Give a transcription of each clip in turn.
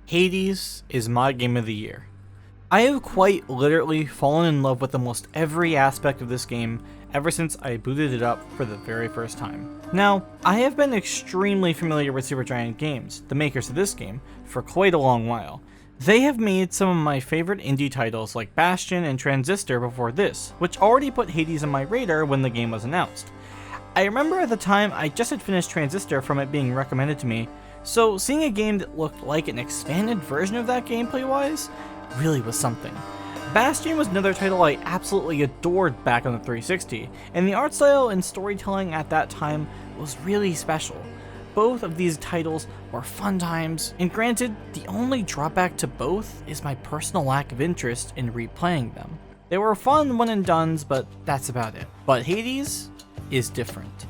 Hades is my game of the year. I have quite literally fallen in love with almost every aspect of this game ever since I booted it up for the very first time. Now, I have been extremely familiar with Supergiant Games, the makers of this game, for quite a long while. They have made some of my favorite indie titles like Bastion and Transistor before this, which already put Hades on my radar when the game was announced. I remember at the time I just had finished Transistor from it being recommended to me, so seeing a game that looked like an expanded version of that gameplay-wise really was something. Bastion was another title I absolutely adored back on the 360, and the art style and storytelling at that time was really special. Both of these titles were fun times, and granted, the only drawback to both is my personal lack of interest in replaying them. They were fun one and dones, but that's about it. But Hades is different.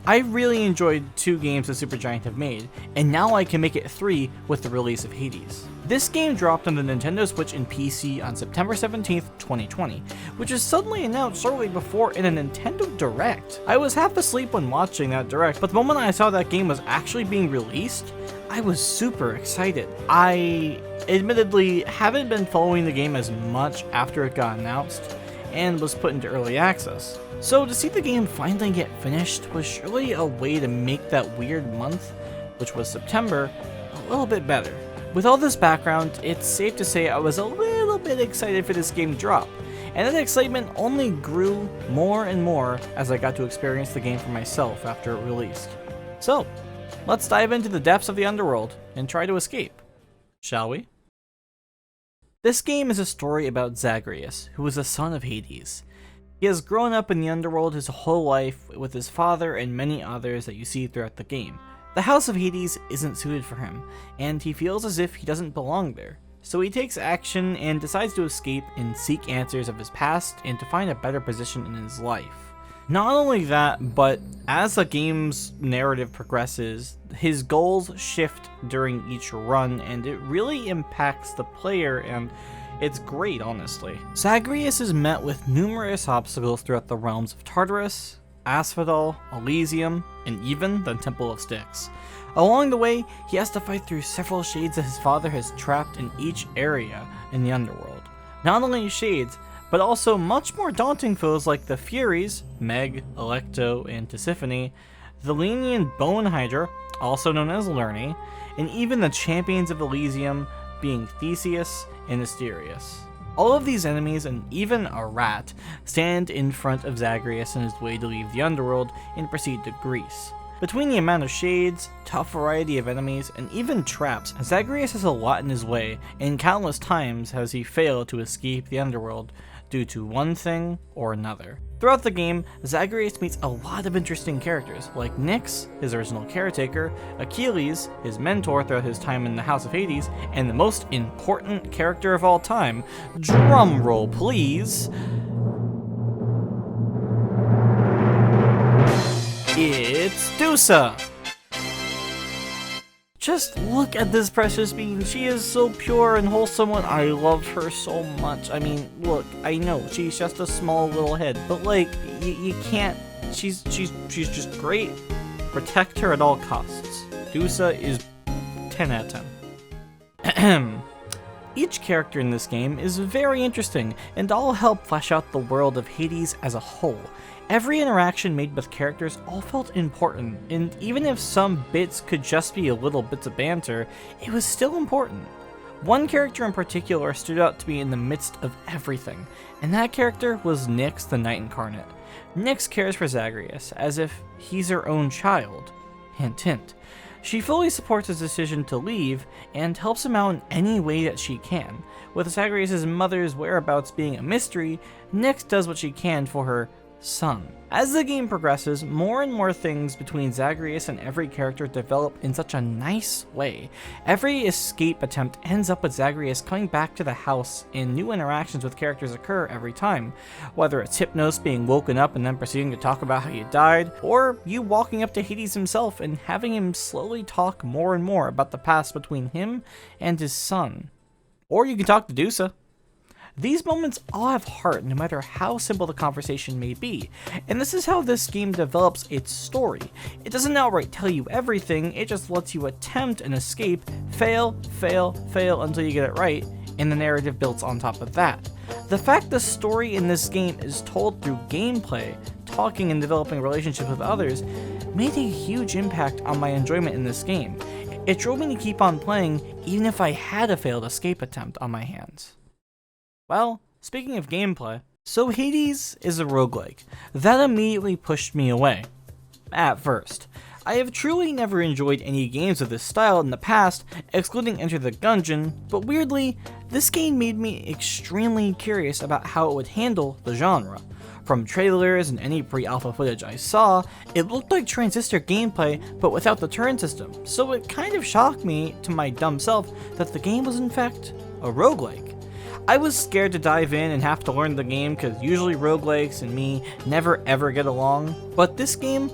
I really enjoyed 2 games that Supergiant have made, and now I can make it 3 with the release of Hades. This game dropped on the Nintendo Switch and PC on September 17th, 2020, which was suddenly announced shortly before in a Nintendo Direct. I was half asleep when watching that Direct, but the moment I saw that game was actually being released, I was super excited. I admittedly haven't been following the game as much after it got announced, and was put into early access. So to see the game finally get finished was surely a way to make that weird month, which was September, a little bit better. With all this background, it's safe to say I was a little bit excited for this game to drop, and that excitement only grew more and more as I got to experience the game for myself after it released. So, let's dive into the depths of the underworld and try to escape, shall we? This game is a story about Zagreus, who is the son of Hades. He has grown up in the underworld his whole life with his father and many others that you see throughout the game. The House of Hades isn't suited for him, and he feels as if he doesn't belong there. So he takes action and decides to escape and seek answers of his past and to find a better position in his life. Not only that, but as the game's narrative progresses, his goals shift during each run, and it really impacts the player, and it's great, honestly. Zagreus is met with numerous obstacles throughout the realms of Tartarus, Asphodel, Elysium, and even the Temple of Styx. Along the way, he has to fight through several shades that his father has trapped in each area in the underworld. Not only shades, but also much more daunting foes like the Furies, Meg, Electo, and Tisiphone, the lenient Bone Hydra, also known as Lerny, and even the champions of Elysium being Theseus and Asterius. All of these enemies, and even a rat, stand in front of Zagreus on his way to leave the underworld and proceed to Greece. Between the amount of shades, tough variety of enemies, and even traps, Zagreus has a lot in his way, and countless times has he failed to escape the underworld due to one thing or another. Throughout the game, Zagreus meets a lot of interesting characters, like Nyx, his original caretaker, Achilles, his mentor throughout his time in the House of Hades, and the most important character of all time, drumroll please, it's Dusa! Just look at this precious being. She is so pure and wholesome, and I loved her so much. I mean, look, I know she's just a small little head, but like, you can't. She's just great. Protect her at all costs. Dusa is 10 out of 10. Each character in this game is very interesting, and all help flesh out the world of Hades as a whole. Every interaction made with characters all felt important, and even if some bits could just be a little bits of banter, it was still important. One character in particular stood out to me in the midst of everything, and that character was Nyx the Night Incarnate. Nyx cares for Zagreus as if he's her own child. Hint hint. She fully supports his decision to leave and helps him out in any way that she can. With Zagreus' mother's whereabouts being a mystery, Nyx does what she can for her son. As the game progresses, more and more things between Zagreus and every character develop in such a nice way. Every escape attempt ends up with Zagreus coming back to the house, and new interactions with characters occur every time. Whether it's Hypnos being woken up and then proceeding to talk about how you died, or you walking up to Hades himself and having him slowly talk more and more about the past between him and his son. Or you can talk to Dusa. These moments all have heart no matter how simple the conversation may be, and this is how this game develops its story. It doesn't outright tell you everything, it just lets you attempt an escape, fail, fail, fail until you get it right, and the narrative builds on top of that. The fact the story in this game is told through gameplay, talking and developing relationships with others, made a huge impact on my enjoyment in this game. It drove me to keep on playing even if I had a failed escape attempt on my hands. Well, speaking of gameplay, so Hades is a roguelike. That immediately pushed me away. At first. I have truly never enjoyed any games of this style in the past, excluding Enter the Gungeon, but weirdly, this game made me extremely curious about how it would handle the genre. From trailers and any pre-alpha footage I saw, it looked like Transistor gameplay, but without the turn system, so it kind of shocked me to my dumb self that the game was in fact a roguelike. I was scared to dive in and have to learn the game because usually roguelikes and me never ever get along, but this game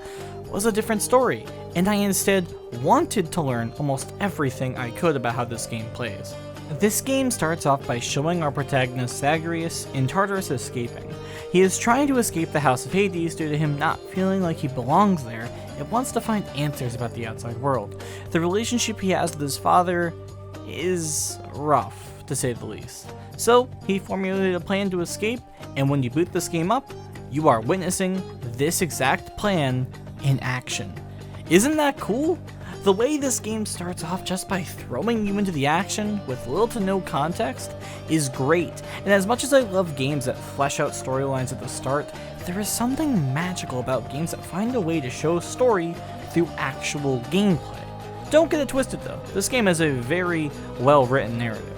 was a different story, and I instead wanted to learn almost everything I could about how this game plays. This game starts off by showing our protagonist Zagreus in Tartarus escaping. He is trying to escape the House of Hades due to him not feeling like he belongs there and wants to find answers about the outside world. The relationship he has with his father is rough, to say the least. So he formulated a plan to escape, and when you boot this game up, you are witnessing this exact plan in action. Isn't that cool? The way this game starts off just by throwing you into the action with little to no context is great, and as much as I love games that flesh out storylines at the start, there is something magical about games that find a way to show story through actual gameplay. Don't get it twisted though, this game has a very well written narrative.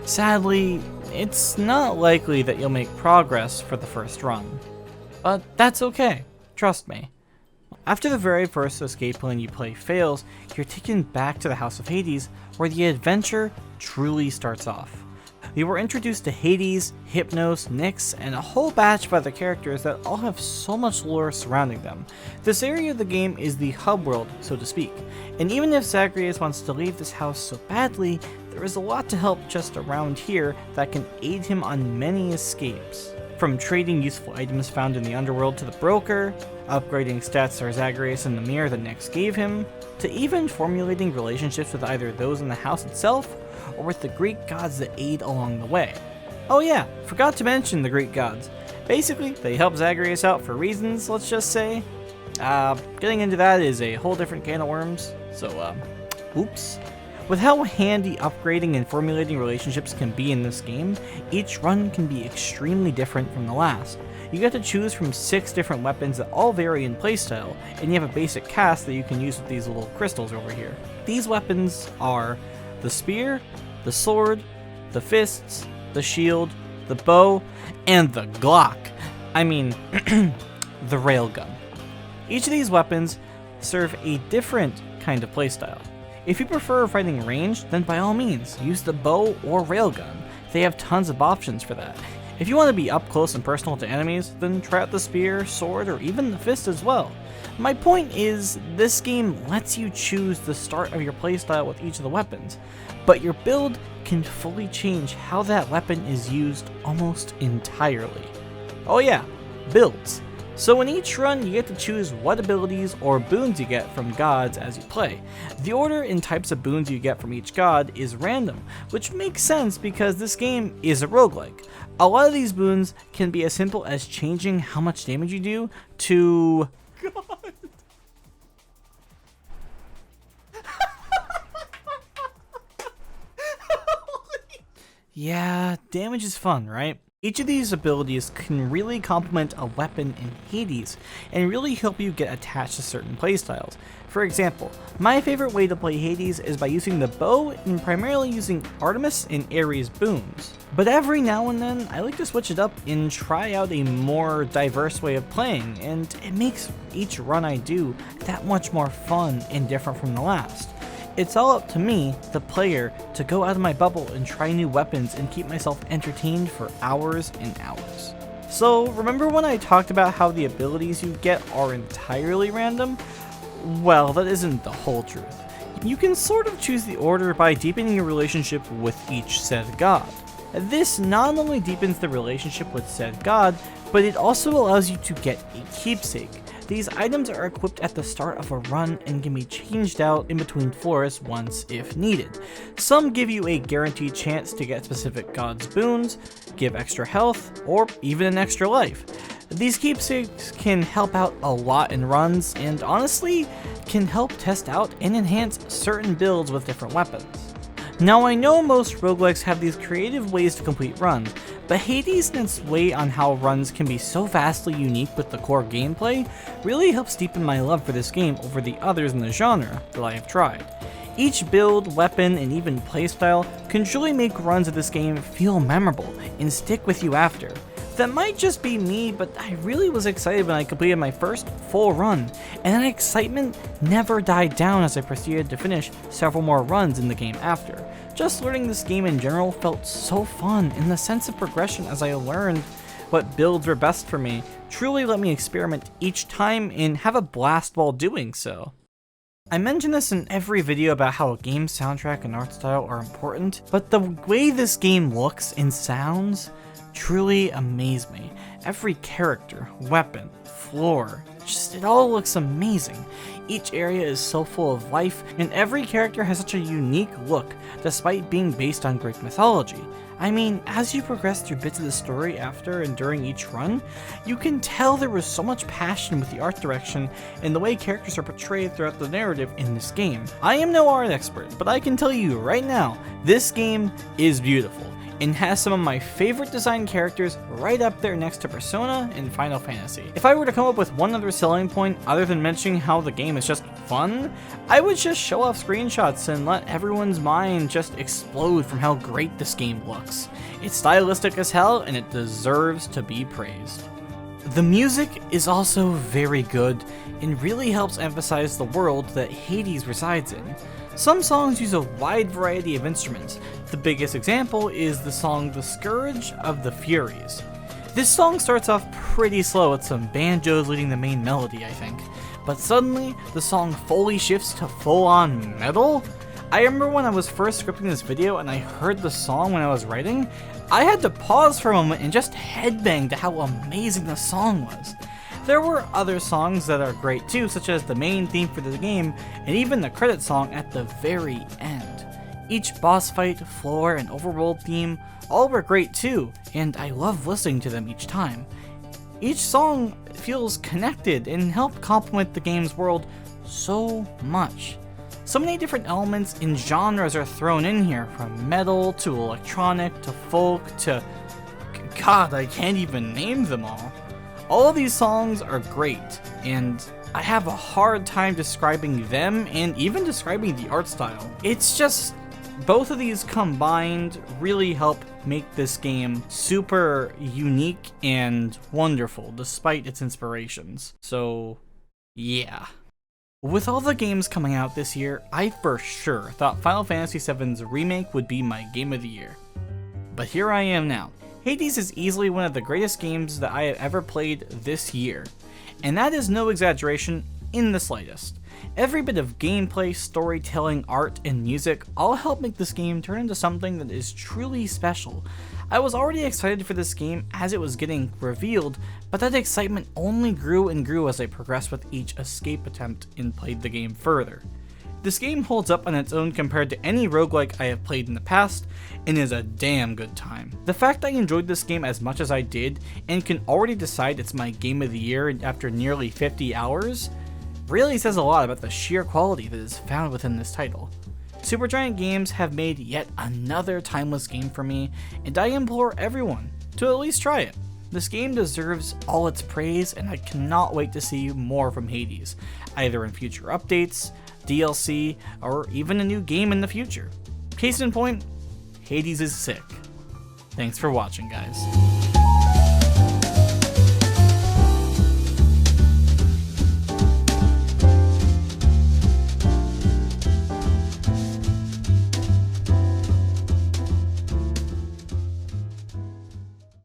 Sadly, it's not likely that you'll make progress for the first run, but that's okay, trust me. After the very first escape plan you play fails, you're taken back to the House of Hades, where the adventure truly starts off. You were introduced to Hades, Hypnos, Nyx, and a whole batch of other characters that all have so much lore surrounding them. This area of the game is the hub world, so to speak, and even if Zagreus wants to leave this house so badly, there is a lot to help just around here that can aid him on many escapes. From trading useful items found in the underworld to the broker, upgrading stats for Zagreus in the mirror that Nyx gave him, to even formulating relationships with either those in the house itself or with the Greek gods that aid along the way. Oh yeah, forgot to mention the Greek gods. Basically, they help Zagreus out for reasons, let's just say. Getting into that is a whole different can of worms, so oops. With how handy upgrading and formulating relationships can be in this game, each run can be extremely different from the last. You get to choose from 6 different weapons that all vary in playstyle, and you have a basic cast that you can use with these little crystals over here. These weapons are the spear, the sword, the fists, the shield, the bow, and the Glock. I mean, the railgun. Each of these weapons serve a different kind of playstyle. If you prefer fighting ranged, then by all means, use the bow or railgun. They have tons of options for that. If you want to be up close and personal to enemies, then try out the spear, sword, or even the fist as well. My point is, this game lets you choose the start of your playstyle with each of the weapons, but your build can fully change how that weapon is used almost entirely. Oh yeah, builds. So in each run, you get to choose what abilities or boons you get from gods as you play. The order and types of boons you get from each god is random, which makes sense because this game is a roguelike. A lot of these boons can be as simple as changing how much damage you do to... God. Yeah, damage is fun, right? Each of these abilities can really complement a weapon in Hades and really help you get attached to certain playstyles. For example, my favorite way to play Hades is by using the bow and primarily using Artemis and Ares boons. But every now and then, I like to switch it up and try out a more diverse way of playing, and it makes each run I do that much more fun and different from the last. It's all up to me, the player, to go out of my bubble and try new weapons and keep myself entertained for hours and hours. So, remember when I talked about how the abilities you get are entirely random? Well, that isn't the whole truth. You can sort of choose the order by deepening your relationship with each said god. This not only deepens the relationship with said god, but it also allows you to get a keepsake. These items are equipped at the start of a run and can be changed out in between floors once if needed. Some give you a guaranteed chance to get specific god's boons, give extra health, or even an extra life. These keepsakes can help out a lot in runs, and honestly, can help test out and enhance certain builds with different weapons. Now I know most roguelikes have these creative ways to complete runs, but Hades and its way on how runs can be so vastly unique with the core gameplay really helps deepen my love for this game over the others in the genre that I have tried. Each build, weapon, and even playstyle can truly make runs of this game feel memorable and stick with you after. That might just be me, but I really was excited when I completed my first full run, and that excitement never died down as I proceeded to finish several more runs in the game after. Just learning this game in general felt so fun, and the sense of progression as I learned what builds were best for me truly let me experiment each time and have a blast while doing so. I mention this in every video about how a game's soundtrack and art style are important, but the way this game looks and sounds truly amaze me. Every character, weapon, floor, it all looks amazing. Each area is so full of life, and every character has such a unique look, despite being based on Greek mythology. I mean, as you progress through bits of the story after and during each run, you can tell there was so much passion with the art direction and the way characters are portrayed throughout the narrative in this game. I am no art expert, but I can tell you right now, this game is beautiful and has some of my favorite design characters right up there next to Persona and Final Fantasy. If I were to come up with one other selling point other than mentioning how the game is just fun, I would just show off screenshots and let everyone's mind just explode from how great this game looks. It's stylistic as hell and it deserves to be praised. The music is also very good and really helps emphasize the world that Hades resides in. Some songs use a wide variety of instruments. The biggest example is the song The Scourge of the Furies. This song starts off pretty slow with some banjos leading the main melody, I think, but suddenly the song fully shifts to full-on metal. I remember when I was first scripting this video and I heard the song when I was writing, I had to pause for a moment and just headbang to how amazing the song was. There were other songs that are great too, such as the main theme for the game, and even the credit song at the very end. Each boss fight, floor, and overworld theme all were great too, and I love listening to them each time. Each song feels connected and help complement the game's world so much. So many different elements and genres are thrown in here, from metal to electronic to folk to... God, I can't even name them all. All of these songs are great, and I have a hard time describing them and even describing the art style. It's just, both of these combined really help make this game super unique and wonderful despite its inspirations. So, yeah. With all the games coming out this year, I for sure thought Final Fantasy VII's remake would be my game of the year. But here I am now. Hades is easily one of the greatest games that I have ever played this year, and that is no exaggeration in the slightest. Every bit of gameplay, storytelling, art, and music all help make this game turn into something that is truly special. I was already excited for this game as it was getting revealed, but that excitement only grew and grew as I progressed with each escape attempt and played the game further. This game holds up on its own compared to any roguelike I have played in the past, and is a damn good time. The fact I enjoyed this game as much as I did, and can already decide it's my game of the year after nearly 50 hours, really says a lot about the sheer quality that is found within this title. Supergiant Games have made yet another timeless game for me, and I implore everyone to at least try it. This game deserves all its praise, and I cannot wait to see more from Hades, either in future updates, DLC, or even a new game in the future. Case in point, Hades is sick. Thanks for watching, guys.